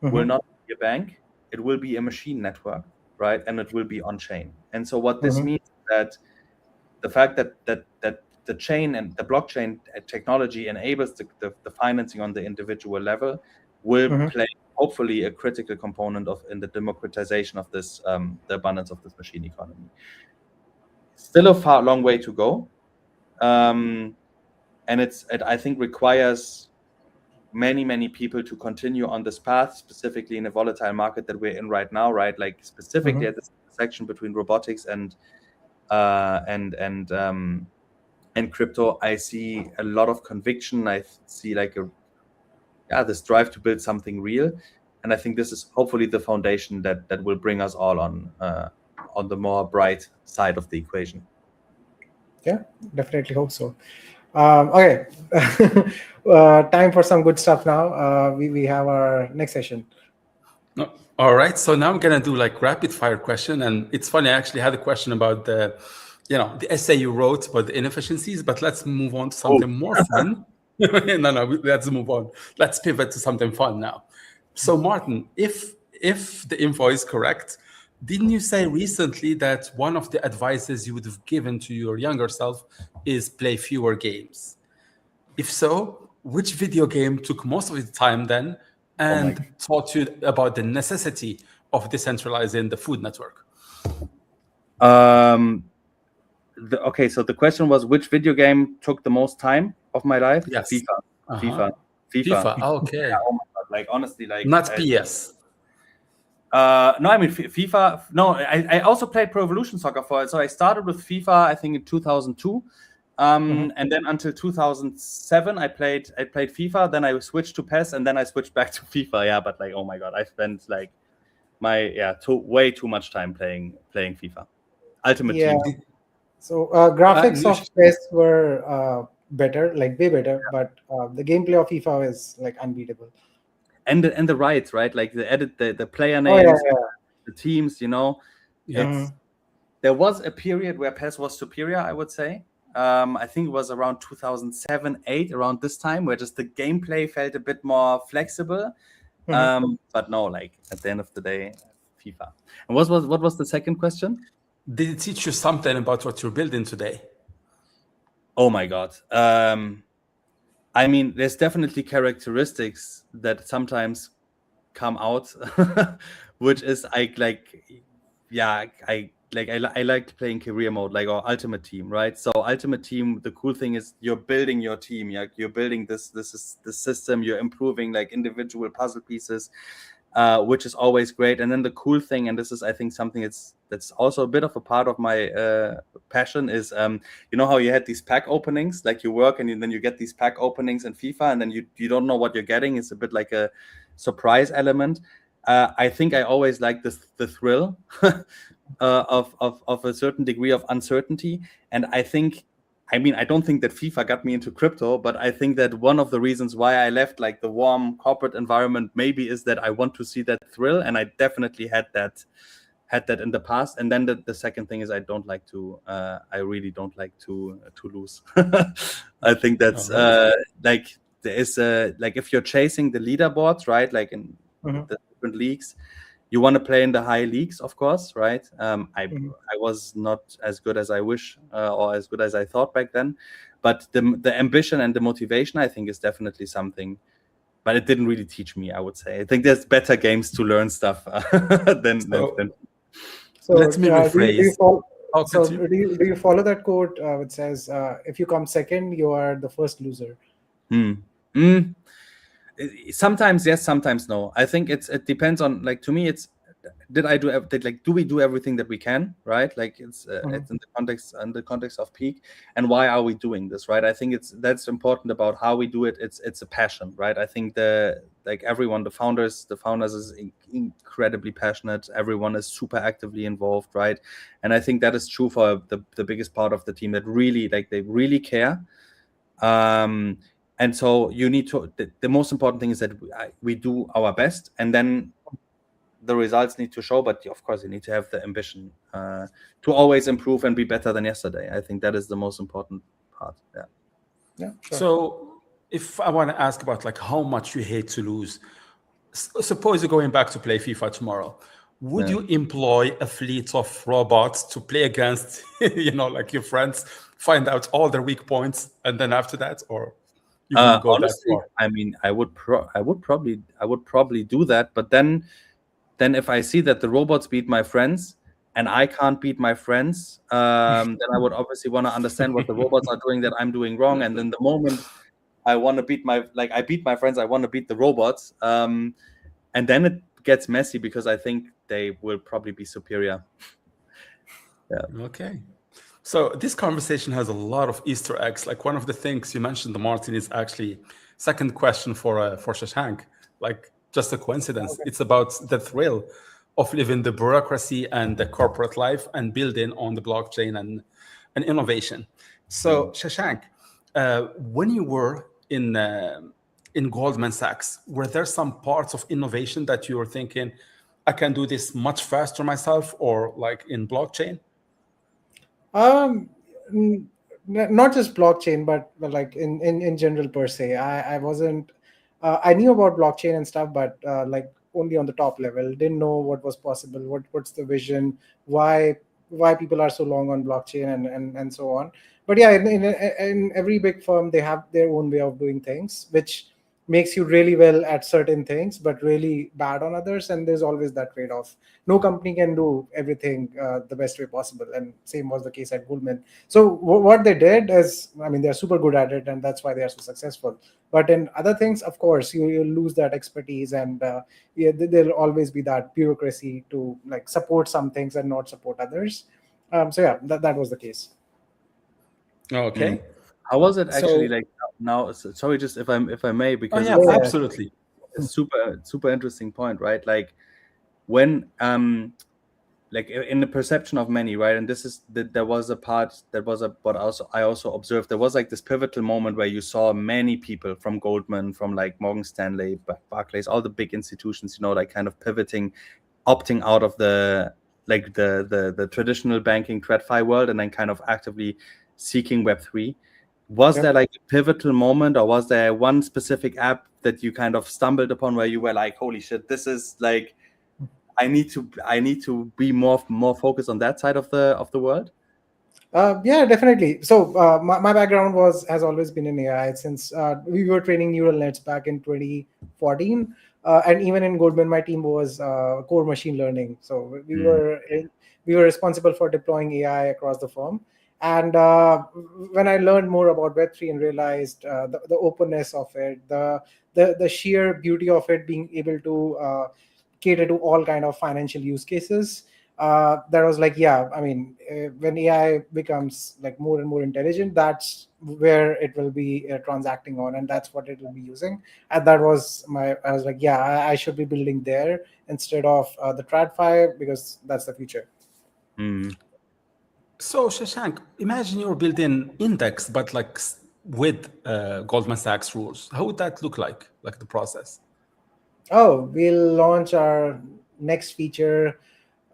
will not be a bank, it will be a machine network, right? And it will be on-chain. And so what this means is that the fact that the chain and the blockchain technology enables the financing on the individual level will play hopefully a critical component in the democratization of this, the abundance of this machine economy. Still a long way to go. And it I think requires many people to continue on this path, specifically in a volatile market that we're in right now, right? Like specifically at this section between robotics and crypto, I see a lot of conviction. I see like this drive to build something real, and I think this is hopefully the foundation that will bring us all on the more bright side of the equation. Yeah, definitely hope so. Okay, time for some good stuff now. We have our next session. All right, so now I'm gonna do like rapid fire question, and it's funny. I actually had a question about the essay you wrote about the inefficiencies, but let's move on to something more fun. No, let's move on. Let's pivot to something fun now. So Martin, if the info is correct, didn't you say recently that one of the advices you would have given to your younger self is play fewer games? If so, which video game took most of the time then and taught you about the necessity of decentralizing the food network? Okay, so the question was, which video game took the most time of my life? Yes. FIFA. Okay. Oh my God, like honestly, like not PS. No, I mean FIFA. No, I also played Pro Evolution Soccer for it. So I started with FIFA, I think in 2002, and then until 2007, I played FIFA. Then I switched to PES, and then I switched back to FIFA. Yeah, but like, oh my God, I spent like way too much time playing FIFA. Ultimate Team. So graphics of PES were better, like way better, but the gameplay of FIFA is like unbeatable. And the rights, right? Like the player names, the teams, you know. There was a period where PES was superior, I would say. I think it was around 2007-08, around this time, where just the gameplay felt a bit more flexible. But no, like at the end of the day, FIFA. And what was the second question? Did it teach you something about what you're building today? Oh my God. I mean, there's definitely characteristics that sometimes come out, which is I like playing career mode, like, or Ultimate Team, right? So Ultimate Team, the cool thing is you're building your team. You're building this is the system. You're improving like individual puzzle pieces, which is always great. And then the cool thing, and this is I think something that's also a bit of a part of my passion, is you know how you had these pack openings, like you work and then you get these pack openings in FIFA, and then you don't know what you're getting. It's a bit like a surprise element. I think I always like the thrill of a certain degree of uncertainty, and I don't think that FIFA got me into crypto, but I think that one of the reasons why I left like the warm corporate environment maybe is that I want to see that thrill, and I definitely had that in the past. And then the second thing is I really don't like to lose. I think that's like there is like if you're chasing the leaderboards, right? Like in the different leagues, you want to play in the high leagues, of course, right? I was not as good as I wish or as good as I thought back then, but the ambition and the motivation, I think, is definitely something. But it didn't really teach me, I would say. I think there's better games to learn stuff than. So let me rephrase. How So could you? do you follow that quote which says, if you come second, you are the first loser? Sometimes yes, sometimes no. I think it depends on, like, to me, it's do we do everything that we can, right? Like it's in the context of Peaq, and why are we doing this, right? I think that's important about how we do it. It's a passion, right? I think everyone, the founders is incredibly passionate. Everyone is super actively involved, right? And I think that is true for the biggest part of the team, that really, like, they really care. And so you need to, the most important thing is that we do our best, and then the results need to show. But of course, you need to have the ambition to always improve and be better than yesterday. I think that is the most important part. Yeah. Sure. So if I want to ask about like how much you hate to lose, suppose you're going back to play FIFA tomorrow. Would you employ a fleet of robots to play against, like your friends, find out all their weak points, and then after that, or you wouldn't go Honestly, that far? I mean, I would probably do that. But then if I see that the robots beat my friends and I can't beat my friends, then I would obviously want to understand what the robots are doing that I'm doing wrong. And then the moment I want to beat I beat my friends, I want to beat the robots. And then it gets messy because I think they will probably be superior. Yeah. Okay. So this conversation has a lot of Easter eggs. Like one of the things you mentioned, the Martin, is actually second question for Shashank. Like just a coincidence. Okay. It's about the thrill of living the bureaucracy and the corporate life and building on the blockchain and innovation. So Shashank, when you were in Goldman Sachs, were there some parts of innovation that you were thinking, I can do this much faster myself, or like in blockchain? Not just blockchain, but like in general per se. I wasn't. I knew about blockchain and stuff, but like only on the top level. Didn't know what was possible. What's the vision? Why people are so long on blockchain and so on. But yeah, in every big firm, they have their own way of doing things, which makes you really well at certain things, but really bad on others. And there's always that trade-off. No company can do everything the best way possible, and same was the case at Goldman. So what they did is, I mean, they're super good at it, and that's why they are so successful. But in other things, of course, you lose that expertise, and there'll always be that bureaucracy to like support some things and not support others. So yeah, that was the case. Okay. How was it actually So- like now? Sorry, just if I may, because yeah, it's absolutely. a super interesting point, right? Like when like in the perception of many, right? And this is there was a part that was but also I also observed there was like this pivotal moment where you saw many people from Goldman, from like Morgan Stanley, Barclays, all the big institutions, like kind of pivoting, opting out of the traditional banking TradFi world, and then kind of actively seeking Web3. Was there like a pivotal moment, or was there one specific app that you kind of stumbled upon where you were like, holy shit, this is like, I need to be more focused on that side of the world? Yeah, definitely. So my background has always been in AI since we were training neural nets back in 2014, and even in Goldman, my team was core machine learning. So we were responsible for deploying AI across the firm. And when I learned more about Web3 and realized the openness of it, the sheer beauty of it, being able to cater to all kind of financial use cases, that was like, yeah, I mean, when AI becomes like more and more intelligent, that's where it will be transacting on, and that's what it will be using. And that was I was like, yeah, I should be building there instead of the TradFi, because that's the future. So Shashank, imagine you're building index, but like with Goldman Sachs rules. How would that look like the process? Oh, we'll launch our next feature.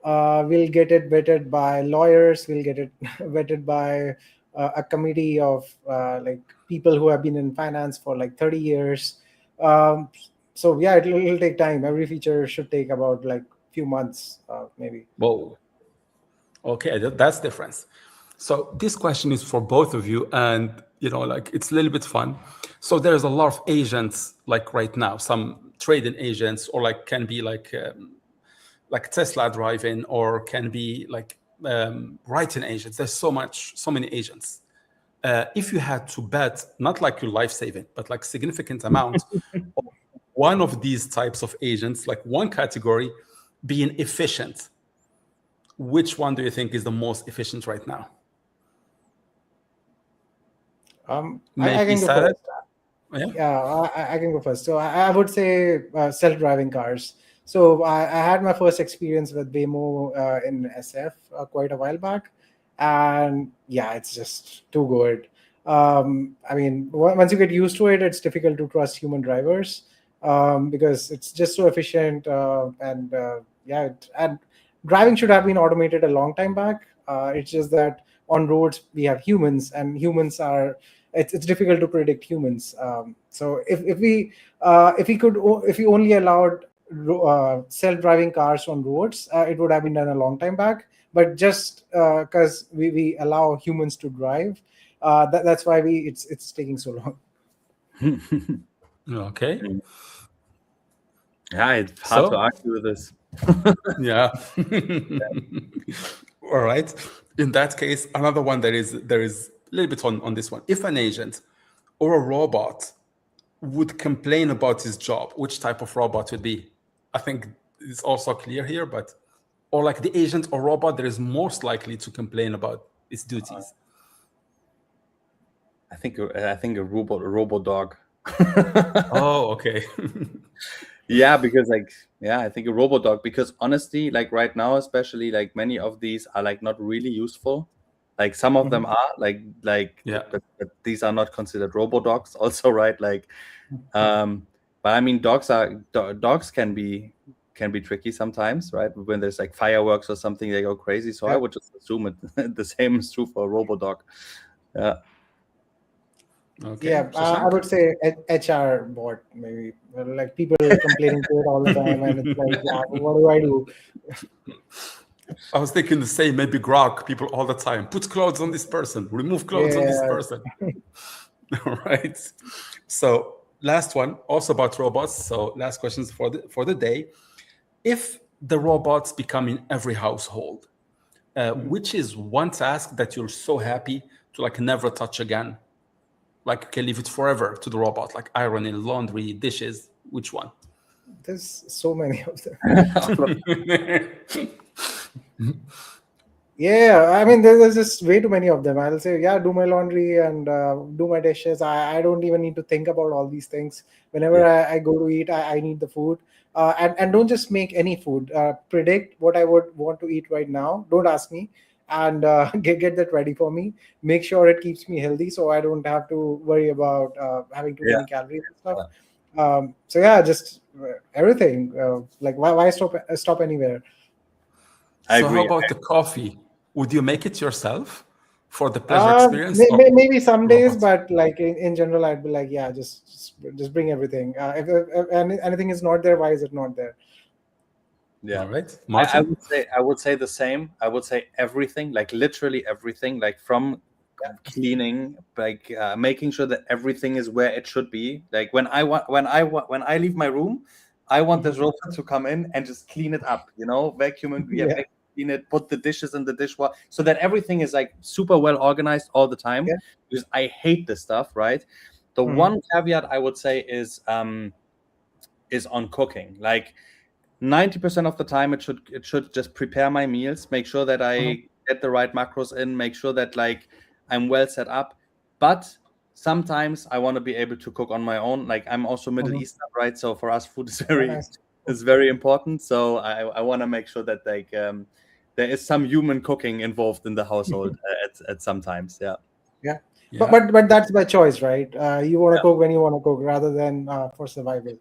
We'll get it vetted by lawyers. We'll get it vetted by a committee of like people who have been in finance for like 30 years. So yeah, it'll take time. Every feature should take about like few months, maybe. Whoa. Okay, that's difference. So this question is for both of you, and like it's a little bit fun. So there's a lot of agents like right now, some trading agents, or like can be like Tesla driving, or can be like writing agents. There's so many agents. If you had to bet, not like your life saving, but like significant amount of one of these types of agents, like one category being efficient, which one do you think is the most efficient right now? I can go first. Yeah, I can go first. So I would say self-driving cars. So I had my first experience with Waymo in SF quite a while back, and yeah, it's just too good. I mean, once you get used to it, it's difficult to trust human drivers because it's just so efficient, and and driving should have been automated a long time back. It's just that on roads we have humans, and humans are it's difficult to predict humans. So if we only allowed self-driving cars on roads, it would have been done a long time back. But just because we allow humans to drive, that's why it's taking so long. Okay. Yeah, it's hard to argue with this. Yeah. All right. In that case, another one there is a little bit on this one. If an agent or a robot would complain about his job, which type of robot would be? I think it's also clear here, but or like the agent or robot that is most likely to complain about its duties. I think a robot dog. Oh, okay. Yeah, because I think a robot dog, because honestly, like right now, especially, like many of these are like not really useful. Like some of them are but these are not considered robot dogs also, right? Like, but I mean, dogs can be tricky sometimes, right? When there's like fireworks or something, they go crazy. So I would just assume it the same is true for a robot dog. Yeah. Okay. Yeah, I would say HR bot, maybe. Like people complaining to it all the time, and it's like, yeah, what do I do? I was thinking the same, maybe Grok, people all the time. Put clothes on this person, remove clothes on this person. All right. So last one, also about robots. So last questions for the day. If the robots become in every household, which is one task that you're so happy to like never touch again? Like you can leave it forever to the robot, like ironing, laundry, dishes. Which one? There's so many of them. Yeah, I mean, there's just way too many of them. I'll say, yeah, do my laundry and do my dishes. I don't even need to think about all these things. Whenever I go to eat, I need the food. And don't just make any food. Predict what I would want to eat right now. Don't ask me. And get that ready for me. Make sure it keeps me healthy, so I don't have to worry about having too many calories and stuff. So yeah, just everything. Like why stop anywhere? So how about the coffee? Would you make it yourself for the pleasure experience? Maybe some days, but like in general, I'd be like, yeah, just bring everything. If anything is not there, why is it not there? Yeah. All right. Martin? I would say the same. I would say everything, like literally everything, like from cleaning, like making sure that everything is where it should be. Like when I leave my room, I want this robot to come in and just clean it up, vacuum and clean it, put the dishes in the dishwasher, so that everything is like super well organized all the time. Because I hate this stuff, right? The one caveat I would say is on cooking. Like 90% of the time it should just prepare my meals, make sure that I get the right macros in, make sure that like I'm well set up. But sometimes I want to be able to cook on my own. Like I'm also Middle Eastern, right? So for us, food is very important. So I want to make sure that like there is some human cooking involved in the household at some times. Yeah. But that's by choice, right? You want to cook when you want to cook rather than for survival.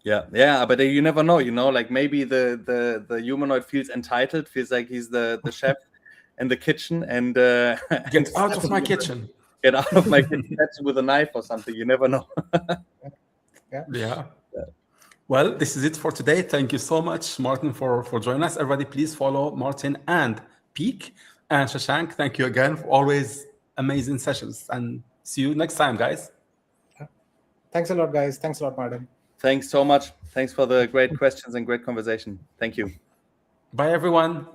Yeah, but you never know, like maybe the humanoid feels entitled, feels like he's the chef in the kitchen, and get out of my kitchen. Get out of my kitchen with a knife or something. You never know. Yeah. Well, this is it for today. Thank you so much, Martin, for joining us. Everybody, please follow Martin and Peaq. And Shashank, thank you again for always amazing sessions. And see you next time, guys. Thanks a lot, guys. Thanks a lot, Martin. Thanks so much. Thanks for the great questions and great conversation. Thank you. Bye, everyone.